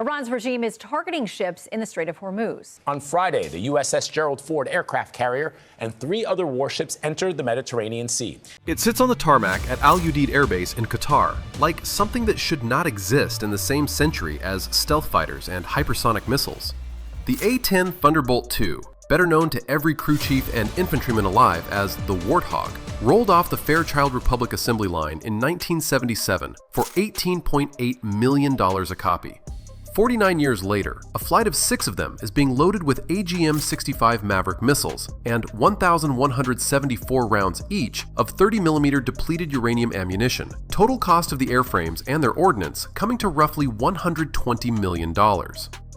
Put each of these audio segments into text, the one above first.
Iran's regime is targeting ships in the Strait of Hormuz. On Friday, the USS Gerald Ford aircraft carrier and 3 other warships entered the Mediterranean Sea. It sits on the tarmac at Al Udeid Air Base in Qatar, like something that should not exist in the same century as stealth fighters and hypersonic missiles. The A-10 Thunderbolt II, better known to every crew chief and infantryman alive as the Warthog, rolled off the Fairchild Republic assembly line in 1977 for $18.8 million a copy. 49 years later, a flight of 6 of them is being loaded with AGM-65 Maverick missiles and 1,174 rounds each of 30mm depleted uranium ammunition. Total cost of the airframes and their ordnance coming to roughly $120 million.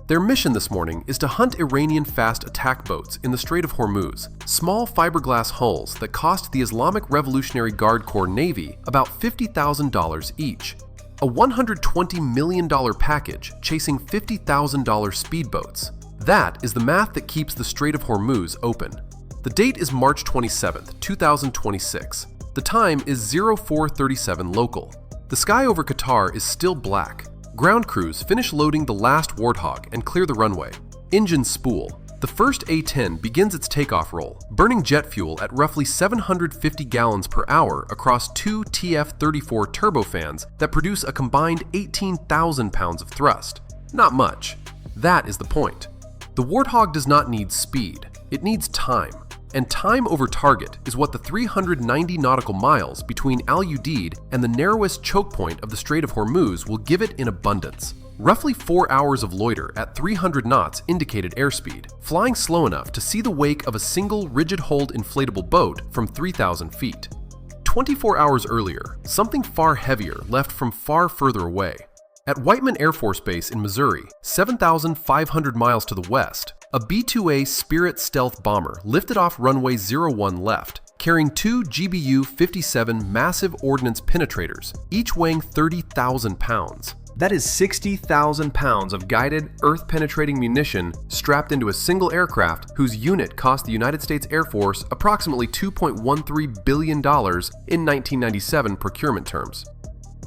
Their mission this morning is to hunt Iranian fast attack boats in the Strait of Hormuz, small fiberglass hulls that cost the Islamic Revolutionary Guard Corps Navy about $50,000 each. A $120 million package chasing $50,000 speedboats. That is the math that keeps the Strait of Hormuz open. The date is March 27, 2026. The time is 0437 local. The sky over Qatar is still black. Ground crews finish loading the last Warthog and clear the runway. Engines spool. The first A-10 begins its takeoff roll, burning jet fuel at roughly 750 gallons per hour across 2 TF-34 turbofans that produce a combined 18,000 pounds of thrust. Not much. That is the point. The Warthog does not need speed, it needs time. And time over target is what the 390 nautical miles between Al Udeid and the narrowest choke point of the Strait of Hormuz will give it in abundance. Roughly 4 hours of loiter at 300 knots indicated airspeed, flying slow enough to see the wake of a single rigid-hulled inflatable boat from 3,000 feet. 24 hours earlier, something far heavier left from far further away. At Whiteman Air Force Base in Missouri, 7,500 miles to the west, a B-2A Spirit stealth bomber lifted off runway 01 left, carrying 2 GBU-57 massive ordnance penetrators, each weighing 30,000 pounds. That is 60,000 pounds of guided, earth-penetrating munition strapped into a single aircraft whose unit cost the United States Air Force approximately $2.13 billion in 1997 procurement terms.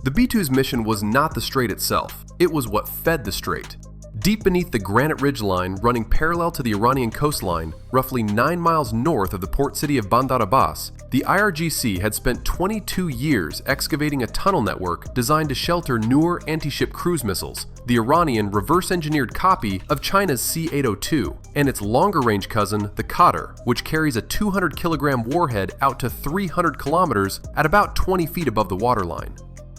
The B-2's mission was not the strait itself, it was what fed the strait. Deep beneath the granite ridgeline running parallel to the Iranian coastline, roughly 9 miles north of the port city of Bandar Abbas, the IRGC had spent 22 years excavating a tunnel network designed to shelter newer anti-ship cruise missiles, the Iranian reverse-engineered copy of China's C-802, and its longer-range cousin, the Qadr, which carries a 200-kilogram warhead out to 300 kilometers at about 20 feet above the waterline.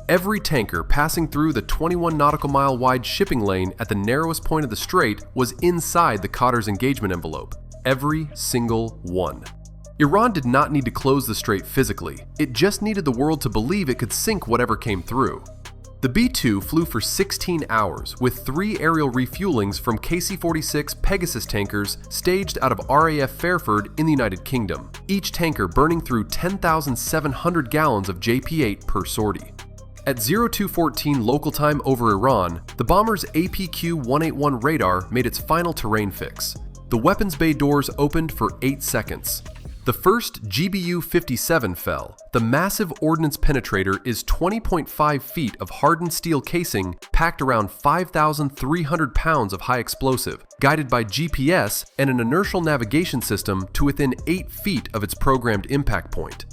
Every tanker passing through the 21 nautical mile wide shipping lane at the narrowest point of the strait was inside the Qadr's engagement envelope. Every single one. Iran did not need to close the strait physically, it just needed the world to believe it could sink whatever came through. The B-2 flew for 16 hours with 3 aerial refuelings from KC-46 Pegasus tankers staged out of RAF Fairford in the United Kingdom, each tanker burning through 10,700 gallons of JP-8 per sortie. At 0214 local time over Iran, the bomber's APQ-181 radar made its final terrain fix. The weapons bay doors opened for 8 seconds. The first GBU-57 fell. The massive ordnance penetrator is 20.5 feet of hardened steel casing packed around 5,300 pounds of high explosive, guided by GPS and an inertial navigation system to within 8 feet of its programmed impact point.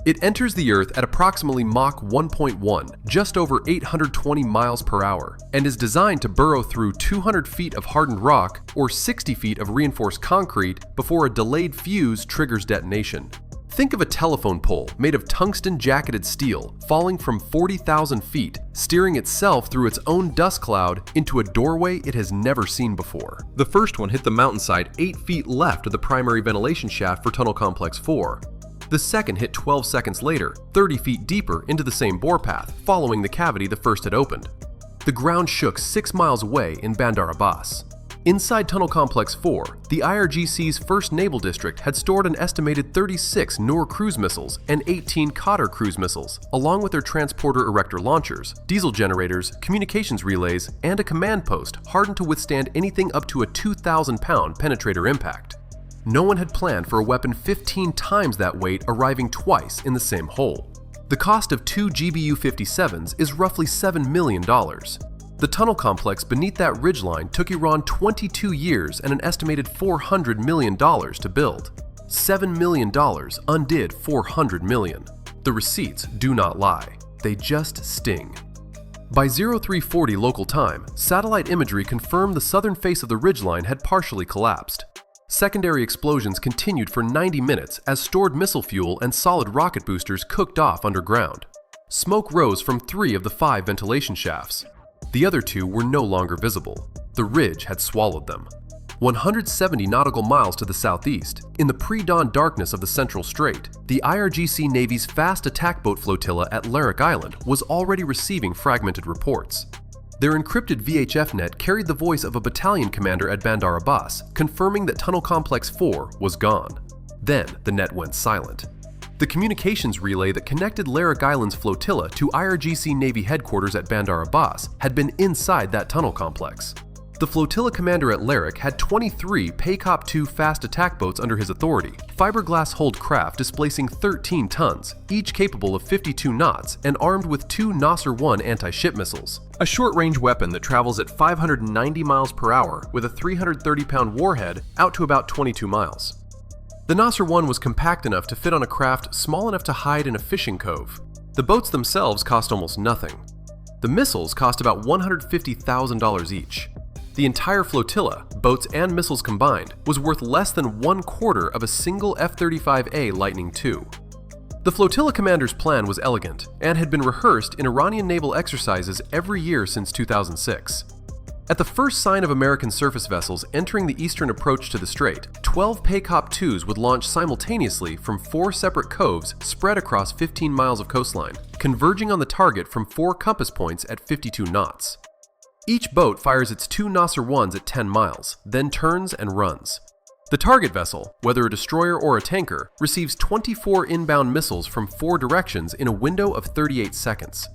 It enters the Earth at approximately Mach 1.1, just over 820 miles per hour, and is designed to burrow through 200 feet of hardened rock or 60 feet of reinforced concrete before a delayed fuse triggers detonation. Think of a telephone pole made of tungsten-jacketed steel falling from 40,000 feet, steering itself through its own dust cloud into a doorway it has never seen before. The first one hit the mountainside 8 feet left of the primary ventilation shaft for Tunnel Complex 4. The second hit 12 seconds later, 30 feet deeper into the same bore path, following the cavity the first had opened. The ground shook 6 miles away in Bandar Abbas. Inside Tunnel Complex 4, the IRGC's 1st Naval District had stored an estimated 36 Noor cruise missiles and 18 Qadr cruise missiles, along with their transporter erector launchers, diesel generators, communications relays, and a command post hardened to withstand anything up to a 2,000-pound penetrator impact. No one had planned for a weapon 15 times that weight arriving twice in the same hole. The cost of 2 GBU-57s is roughly $7 million. The The tunnel complex beneath that ridgeline took Iran 22 years and an estimated $400 million to build. $7 million undid $400 million. The receipts do not lie. They just sting. By 0340 local time, satellite imagery confirmed the southern face of the ridgeline had partially collapsed. Secondary explosions continued for 90 minutes as stored missile fuel and solid rocket boosters cooked off underground. Smoke rose from 3 of the 5 ventilation shafts. The other 2 were no longer visible. The ridge had swallowed them. 170 nautical miles to the southeast, in the pre-dawn darkness of the Central Strait, the IRGC Navy's fast attack boat flotilla at Larak Island was already receiving fragmented reports. Their encrypted VHF net carried the voice of a battalion commander at Bandar Abbas, confirming that Tunnel Complex 4 was gone. Then the net went silent. The communications relay that connected Larak Island's flotilla to IRGC Navy headquarters at Bandar Abbas had been inside that tunnel complex. The flotilla commander at Larak had 23 PACOP 2 fast attack boats under his authority, fiberglass-hulled craft displacing 13 tons, each capable of 52 knots and armed with 2 Nasser-1 anti-ship missiles, a short-range weapon that travels at 590 miles per hour with a 330-pound warhead out to about 22 miles. The Nasser-1 was compact enough to fit on a craft small enough to hide in a fishing cove. The boats themselves cost almost nothing. The missiles cost about $150,000 each. The entire flotilla, boats and missiles combined, was worth less than 1/4 of a single F-35A Lightning II. The flotilla commander's plan was elegant and had been rehearsed in Iranian naval exercises every year since 2006. At the first sign of American surface vessels entering the eastern approach to the strait, 12 PACOP 2s would launch simultaneously from 4 separate coves spread across 15 miles of coastline, converging on the target from 4 compass points at 52 knots. Each boat fires its 2 Nasser-1s at 10 miles, then turns and runs. The target vessel, whether a destroyer or a tanker, receives 24 inbound missiles from 4 directions in a window of 38 seconds.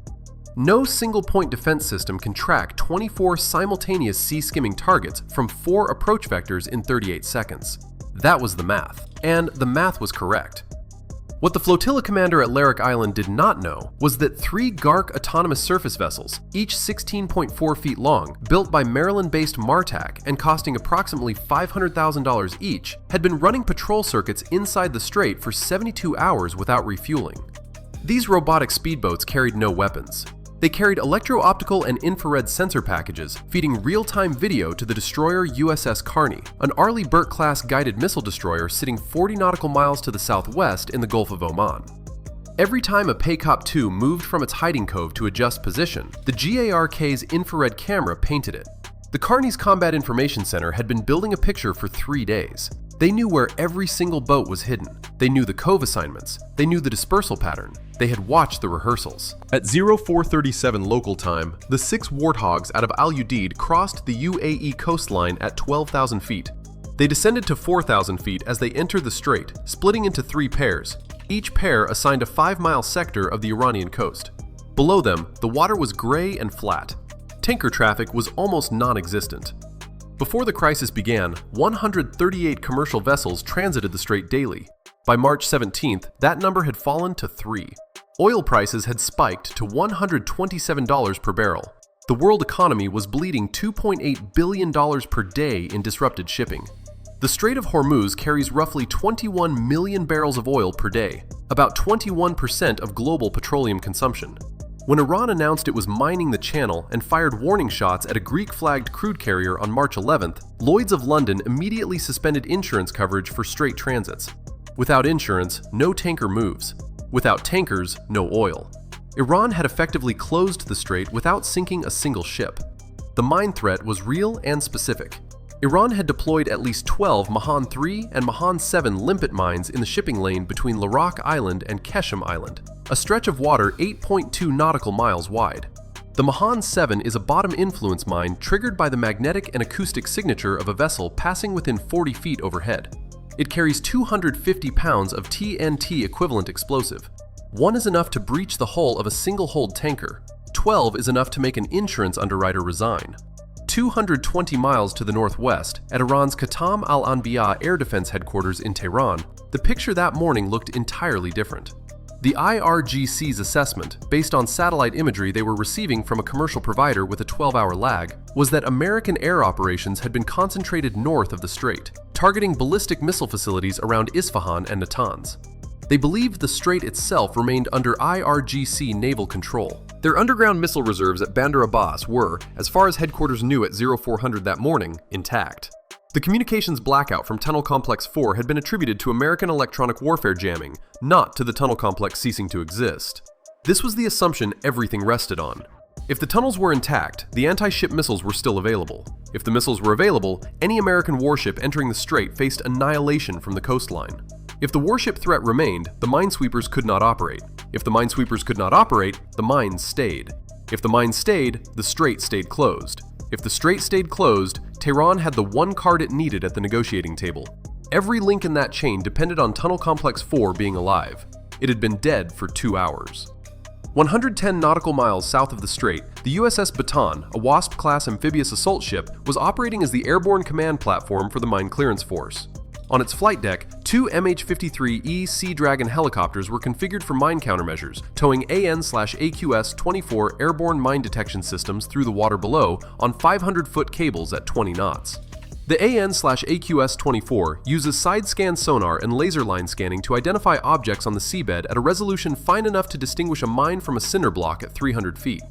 No single-point defense system can track 24 simultaneous sea-skimming targets from 4 approach vectors in 38 seconds. That was the math, and the math was correct. What the flotilla commander at Larak Island did not know was that 3 GARC autonomous surface vessels, each 16.4 feet long, built by Maryland-based Martac and costing approximately $500,000 each, had been running patrol circuits inside the strait for 72 hours without refueling. These robotic speedboats carried no weapons. They carried electro-optical and infrared sensor packages, feeding real-time video to the destroyer USS Carney, an Arleigh Burke-class guided missile destroyer sitting 40 nautical miles to the southwest in the Gulf of Oman. Every time a PACOP 2 moved from its hiding cove to adjust position, the GARK's infrared camera painted it. The Carney's Combat Information Center had been building a picture for 3 days. They knew where every single boat was hidden. They knew the cove assignments. They knew the dispersal pattern. They had watched the rehearsals. At 0437 local time, the 6 Warthogs out of Al Udeid crossed the UAE coastline at 12,000 feet. They descended to 4,000 feet as they entered the strait, splitting into 3 pairs, each pair assigned a 5-mile sector of the Iranian coast. Below them, the water was gray and flat. Tanker traffic was almost non-existent. Before the crisis began, 138 commercial vessels transited the strait daily. By March 17th, that number had fallen to 3. Oil prices had spiked to $127 per barrel. The world economy was bleeding $2.8 billion per day in disrupted shipping. The Strait of Hormuz carries roughly 21 million barrels of oil per day, about 21% of global petroleum consumption. When Iran announced it was mining the channel and fired warning shots at a Greek-flagged crude carrier on March 11th, Lloyd's of London immediately suspended insurance coverage for strait transits. Without insurance, no tanker moves. Without tankers, no oil. Iran had effectively closed the strait without sinking a single ship. The mine threat was real and specific. Iran had deployed at least 12 Maham-3 and Maham-7 limpet mines in the shipping lane between Larak Island and Keshem Island, a stretch of water 8.2 nautical miles wide. The Maham-7 is a bottom influence mine triggered by the magnetic and acoustic signature of a vessel passing within 40 feet overhead. It carries 250 pounds of TNT equivalent explosive. 1 is enough to breach the hull of a single-hulled tanker. 12 is enough to make an insurance underwriter resign. 220 miles to the northwest, at Iran's Qatam al-Anbiya Air Defense Headquarters in Tehran, the picture that morning looked entirely different. The IRGC's assessment, based on satellite imagery they were receiving from a commercial provider with a 12-hour lag, was that American air operations had been concentrated north of the strait, targeting ballistic missile facilities around Isfahan and Natanz. They believed the strait itself remained under IRGC naval control. Their underground missile reserves at Bandar Abbas were, as far as headquarters knew at 0400 that morning, intact. The communications blackout from Tunnel Complex 4 had been attributed to American electronic warfare jamming, not to the tunnel complex ceasing to exist. This was the assumption everything rested on. If the tunnels were intact, the anti-ship missiles were still available. If the missiles were available, any American warship entering the strait faced annihilation from the coastline. If the warship threat remained, the minesweepers could not operate. If the minesweepers could not operate, the mines stayed. If the mines stayed, the strait stayed closed. If the strait stayed closed, Tehran had the one card it needed at the negotiating table. Every link in that chain depended on Tunnel Complex 4 being alive. It had been dead for 2 hours. 110 nautical miles south of the strait, the USS Baton, a Wasp-class amphibious assault ship, was operating as the airborne command platform for the Mine Clearance Force. On its flight deck, 2 MH-53E Sea Dragon helicopters were configured for mine countermeasures, towing AN/AQS-24 airborne mine detection systems through the water below on 500-foot cables at 20 knots. The AN/AQS-24 uses side-scan sonar and laser line scanning to identify objects on the seabed at a resolution fine enough to distinguish a mine from a cinder block at 300 feet.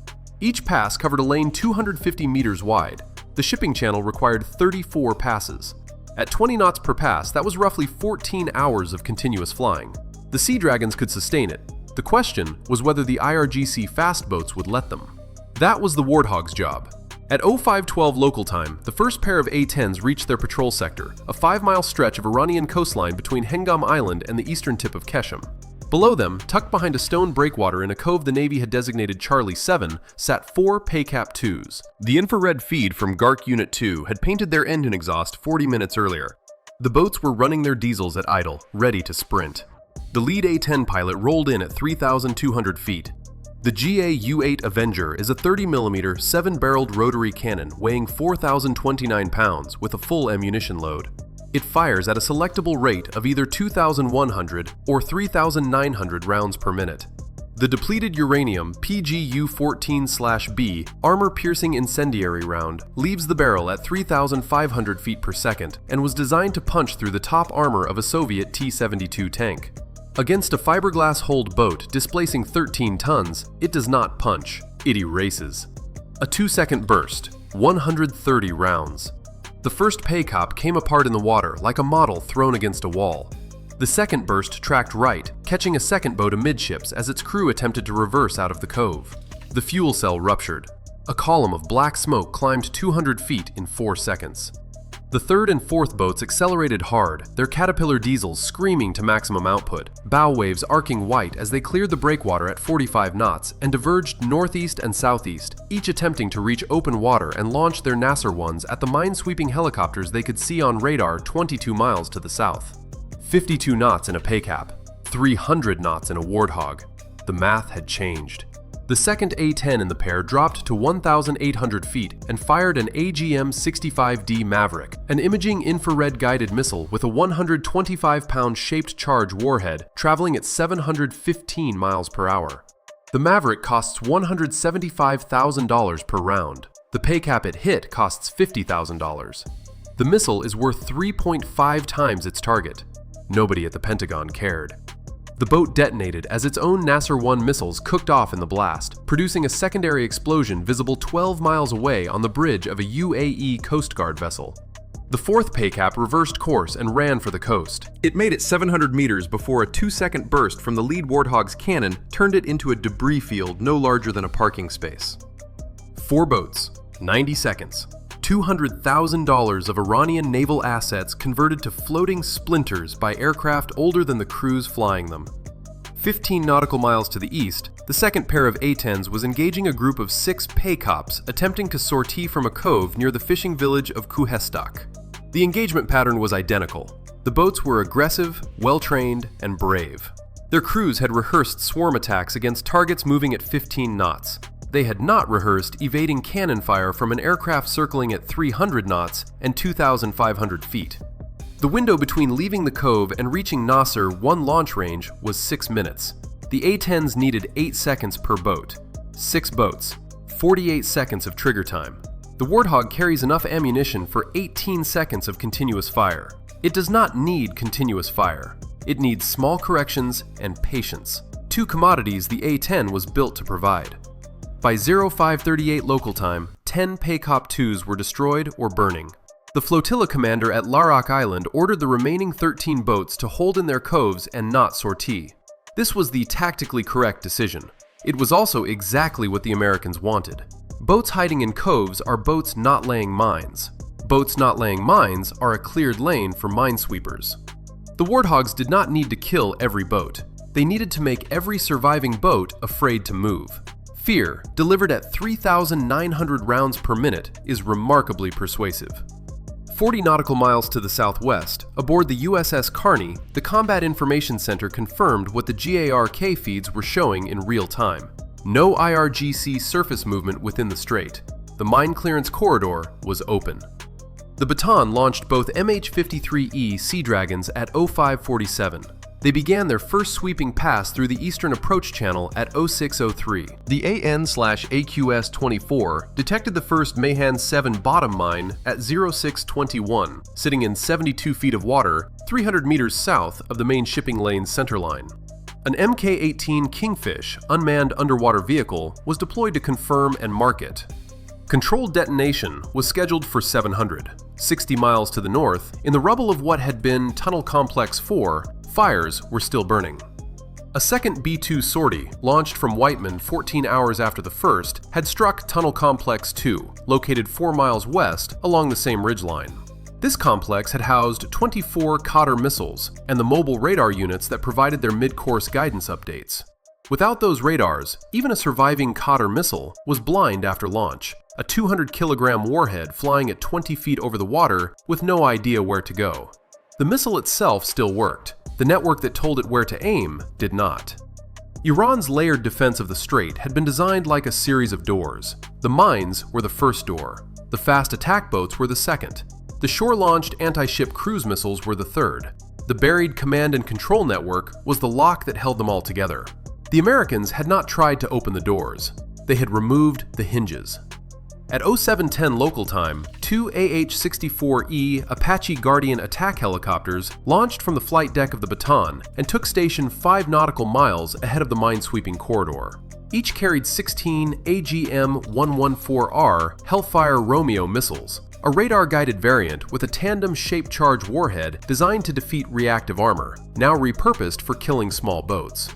Each pass covered a lane 250 meters wide. The shipping channel required 34 passes. At 20 knots per pass, that was roughly 14 hours of continuous flying. The Sea Dragons could sustain it. The question was whether the IRGC fast boats would let them. That was the Warthog's job. At 0512 local time, the first pair of A-10s reached their patrol sector, a 5-mile stretch of Iranian coastline between Hengam Island and the eastern tip of Keshem. Below them, tucked behind a stone breakwater in a cove the Navy had designated Charlie 7, sat 4 PACAP 2s. The infrared feed from GARC Unit 2 had painted their engine exhaust 40 minutes earlier. The boats were running their diesels at idle, ready to sprint. The lead A-10 pilot rolled in at 3,200 feet. The GA-U-8 Avenger is a 30mm, 7-barreled rotary cannon weighing 4,029 pounds with a full ammunition load. It fires at a selectable rate of either 2,100 or 3,900 rounds per minute. The depleted uranium PGU-14/B armor-piercing incendiary round leaves the barrel at 3,500 feet per second and was designed to punch through the top armor of a Soviet T-72 tank. Against a fiberglass-hulled boat displacing 13 tons, it does not punch, it erases. A 2-second burst, 130 rounds. The first PACOP came apart in the water like a model thrown against a wall. The second burst tracked right, catching a second boat amidships as its crew attempted to reverse out of the cove. The fuel cell ruptured. A column of black smoke climbed 200 feet in 4 seconds. The third and fourth boats accelerated hard, their Caterpillar diesels screaming to maximum output, bow waves arcing white as they cleared the breakwater at 45 knots and diverged northeast and southeast, each attempting to reach open water and launch their Nasser ones at the mine-sweeping helicopters they could see on radar 22 miles to the south. 52 knots in a PACAP, 300 knots in a Warthog. The math had changed. The second A-10 in the pair dropped to 1,800 feet and fired an AGM-65D Maverick, an imaging infrared-guided missile with a 125-pound shaped charge warhead traveling at 715 miles per hour. The Maverick costs $175,000 per round. The PACAP it hit costs $50,000. The missile is worth 3.5 times its target. Nobody at the Pentagon cared. The boat detonated as its own Nasser-1 missiles cooked off in the blast, producing a secondary explosion visible 12 miles away on the bridge of a UAE Coast Guard vessel. The fourth PACAP reversed course and ran for the coast. It made it 700 meters before a 2-second burst from the lead Warthog's cannon turned it into a debris field no larger than a parking space. 4 boats, 90 seconds. $200,000 of Iranian naval assets converted to floating splinters by aircraft older than the crews flying them. 15 nautical miles to the east, the second pair of A-10s was engaging a group of 6 PACOPs attempting to sortie from a cove near the fishing village of Kuhestak. The engagement pattern was identical. The boats were aggressive, well-trained, and brave. Their crews had rehearsed swarm attacks against targets moving at 15 knots. They had not rehearsed evading cannon fire from an aircraft circling at 300 knots and 2,500 feet. The window between leaving the cove and reaching Nasser one launch range was 6 minutes. The A-10s needed 8 seconds per boat. 6 boats, 48 seconds of trigger time. The Warthog carries enough ammunition for 18 seconds of continuous fire. It does not need continuous fire. It needs small corrections and patience. 2 commodities the A-10 was built to provide. By 0538 local time, 10 PACOP 2s were destroyed or burning. The flotilla commander at Larak Island ordered the remaining 13 boats to hold in their coves and not sortie. This was the tactically correct decision. It was also exactly what the Americans wanted. Boats hiding in coves are boats not laying mines. Boats not laying mines are a cleared lane for minesweepers. The Warthogs did not need to kill every boat. They needed to make every surviving boat afraid to move. Fear, delivered at 3,900 rounds per minute, is remarkably persuasive. 40 nautical miles to the southwest, aboard the USS Carney, the Combat Information Center confirmed what the GARK feeds were showing in real time. No IRGC surface movement within the strait. The mine clearance corridor was open. The Baton launched both MH-53E Sea Dragons at 0547. They began their first sweeping pass through the eastern approach channel at 0603. The AN/AQS-24 detected the first Mahan 7 bottom mine at 0621, sitting in 72 feet of water, 300 meters south of the main shipping lane's centerline. An Mk-18 Kingfish unmanned underwater vehicle was deployed to confirm and mark it. Controlled detonation was scheduled for 700. 60 miles to the north, in the rubble of what had been Tunnel Complex 4, fires were still burning. A second B-2 sortie, launched from Whiteman 14 hours after the first, had struck Tunnel Complex 2, located 4 miles west along the same ridgeline. This complex had housed 24 Cotter missiles and the mobile radar units that provided their mid-course guidance updates. Without those radars, even a surviving Cotter missile was blind after launch, a 200-kilogram warhead flying at 20 feet over the water with no idea where to go. The missile itself still worked. The network that told it where to aim did not. Iran's layered defense of the strait had been designed like a series of doors. The mines were the first door. The fast attack boats were the second. The shore-launched anti-ship cruise missiles were the third. The buried command and control network was the lock that held them all together. The Americans had not tried to open the doors. They had removed the hinges. At 0710 local time, 2 AH-64E Apache Guardian attack helicopters launched from the flight deck of the Baton and took station 5 nautical miles ahead of the minesweeping corridor. Each carried 16 AGM-114R Hellfire Romeo missiles, a radar-guided variant with a tandem shape charge warhead designed to defeat reactive armor, now repurposed for killing small boats.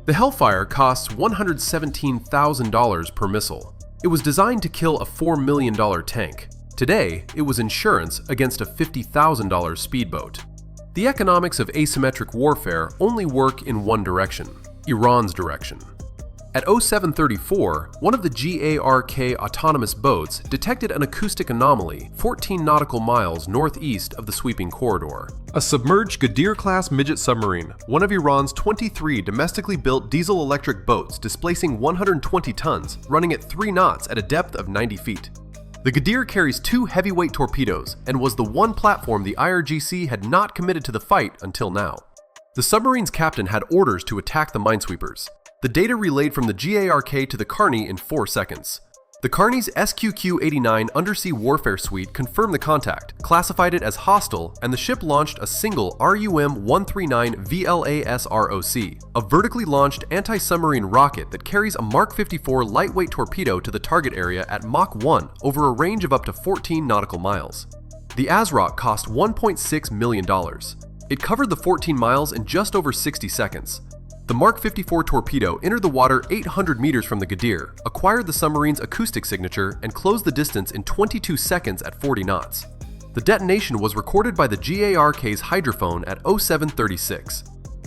The Hellfire costs $117,000 per missile. It was designed to kill a $4 million tank. Today, it was insurance against a $50,000 speedboat. The economics of asymmetric warfare only work in one direction, Iran's direction. At 0734, one of the GARK autonomous boats detected an acoustic anomaly 14 nautical miles northeast of the sweeping corridor. A submerged Ghadir-class midget submarine, one of Iran's 23 domestically built diesel-electric boats displacing 120 tons, running at 3 knots at a depth of 90 feet. The Ghadir carries 2 heavyweight torpedoes and was the one platform the IRGC had not committed to the fight until now. The submarine's captain had orders to attack the minesweepers. The data relayed from the GARK to the Carney in 4 seconds. The Carney's SQQ-89 undersea warfare suite confirmed the contact, classified it as hostile, and the ship launched a single RUM-139 VLAS-ROC, a vertically launched anti-submarine rocket that carries a Mark 54 lightweight torpedo to the target area at Mach 1 over a range of up to 14 nautical miles. The ASROC cost $1.6 million. It covered the 14 miles in just over 60 seconds. The Mark 54 torpedo entered the water 800 meters from the Ghadir, acquired the submarine's acoustic signature, and closed the distance in 22 seconds at 40 knots. The detonation was recorded by the GARK's hydrophone at 0736.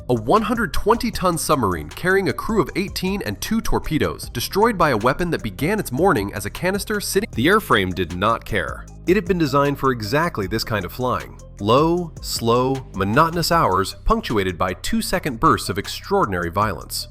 A 120-ton submarine carrying a crew of 18 and 2 torpedoes, destroyed by a weapon that began its morning as a canister sitting. The airframe did not care. It had been designed for exactly this kind of flying. Low, slow, monotonous hours punctuated by 2-second bursts of extraordinary violence.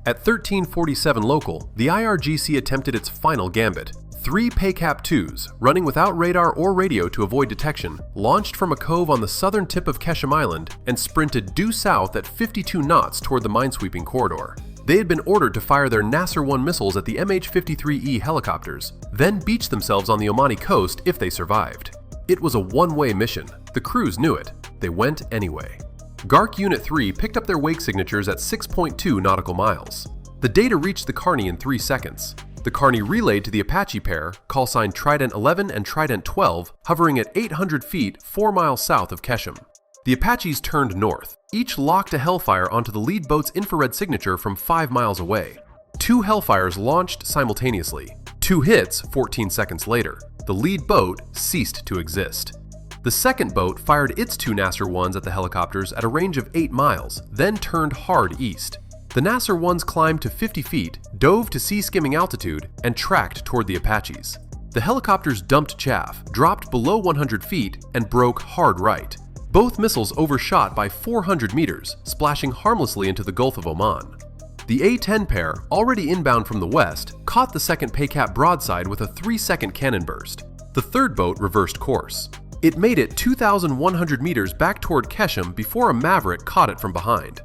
At 1347 local, the IRGC attempted its final gambit. 3 PACAP-2s, running without radar or radio to avoid detection, launched from a cove on the southern tip of Keshem Island and sprinted due south at 52 knots toward the minesweeping corridor. they had been ordered to fire their Nasser-1 missiles at the MH-53E helicopters, then beach themselves on the Omani coast if they survived. It was a one-way mission. The crews knew it. They went anyway. GARC Unit 3 picked up their wake signatures at 6.2 nautical miles. The data reached the Carney in 3 seconds. The Carney relayed to the Apache pair, call-signed Trident 11 and Trident 12, hovering at 800 feet 4 miles south of Keshem. The Apaches turned north. Each locked a Hellfire onto the lead boat's infrared signature from 5 miles away. 2 Hellfires launched simultaneously. 2 hits 14 seconds later. The lead boat ceased to exist. The second boat fired its 2 Nasser-1s at the helicopters at a range of 8 miles, then turned hard east. The Nasser-1s climbed to 50 feet, dove to sea-skimming altitude, and tracked toward the Apaches. The helicopters dumped chaff, dropped below 100 feet, and broke hard right. Both missiles overshot by 400 meters, splashing harmlessly into the Gulf of Oman. The A-10 pair, already inbound from the west, caught the second Paycap broadside with a 3-second cannon burst. The third boat reversed course. It made it 2,100 meters back toward Keshem before a Maverick caught it from behind.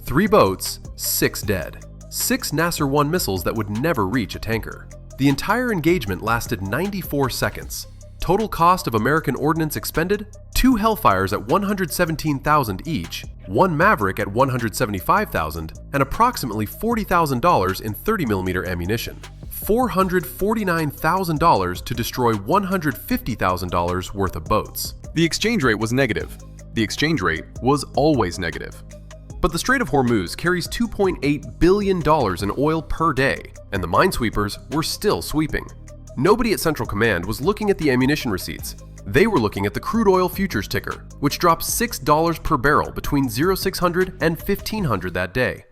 3 boats, 6 dead. 6 Nasser-1 missiles that would never reach a tanker. The entire engagement lasted 94 seconds. Total cost of American ordnance expended? 2 Hellfires at $117,000 each, 1 Maverick at $175,000, and approximately $40,000 in 30mm ammunition. $449,000 to destroy $150,000 worth of boats. The exchange rate was negative. The exchange rate was always negative. But the Strait of Hormuz carries $2.8 billion in oil per day, and the minesweepers were still sweeping. Nobody at Central Command was looking at the ammunition receipts. They were looking at the crude oil futures ticker, which dropped $6 per barrel between 0600 and 1500 that day.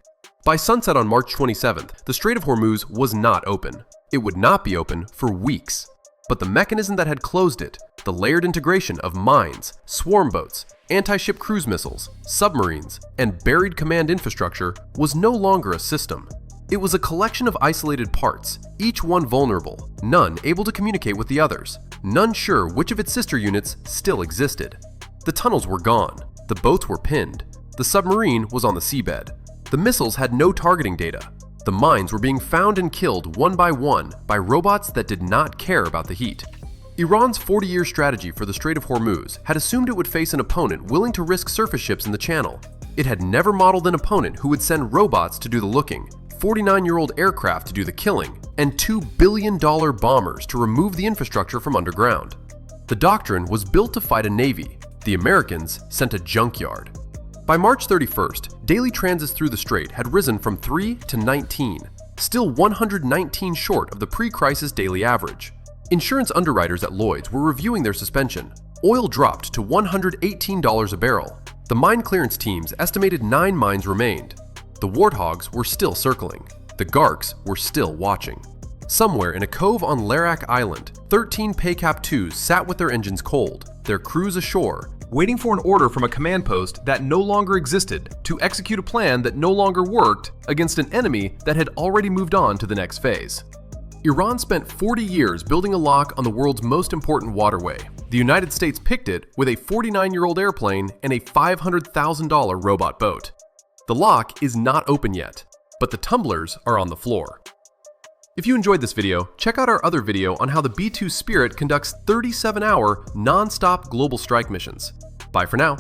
By sunset on March 27th, the Strait of Hormuz was not open. It would not be open for weeks. But the mechanism that had closed it, the layered integration of mines, swarm boats, anti-ship cruise missiles, submarines, and buried command infrastructure, was no longer a system. It was a collection of isolated parts, each one vulnerable, none able to communicate with the others, none sure which of its sister units still existed. The tunnels were gone, the boats were pinned, the submarine was on the seabed. The missiles had no targeting data. The mines were being found and killed one by robots that did not care about the heat. Iran's 40-year strategy for the Strait of Hormuz had assumed it would face an opponent willing to risk surface ships in the channel. It had never modeled an opponent who would send robots to do the looking, 49-year-old aircraft to do the killing, and $2 billion bombers to remove the infrastructure from underground. The doctrine was built to fight a navy. The Americans sent a junkyard. By March 31st, daily transits through the strait had risen from 3 to 19, still 119 short of the pre-crisis daily average. Insurance underwriters at Lloyd's were reviewing their suspension. Oil dropped to $118 a barrel. The mine clearance teams estimated 9 mines remained. The Warthogs were still circling. The GARCs were still watching. Somewhere in a cove on Larak Island, 13 Paycap 2s sat with their engines cold, their crews ashore, waiting for an order from a command post that no longer existed to execute a plan that no longer worked against an enemy that had already moved on to the next phase. Iran spent 40 years building a lock on the world's most important waterway. The United States picked it with a 49-year-old airplane and a $500,000 robot boat. The lock is not open yet, but the tumblers are on the floor. If you enjoyed this video, check out our other video on how the B-2 Spirit conducts 37-hour, non-stop global strike missions. Bye for now.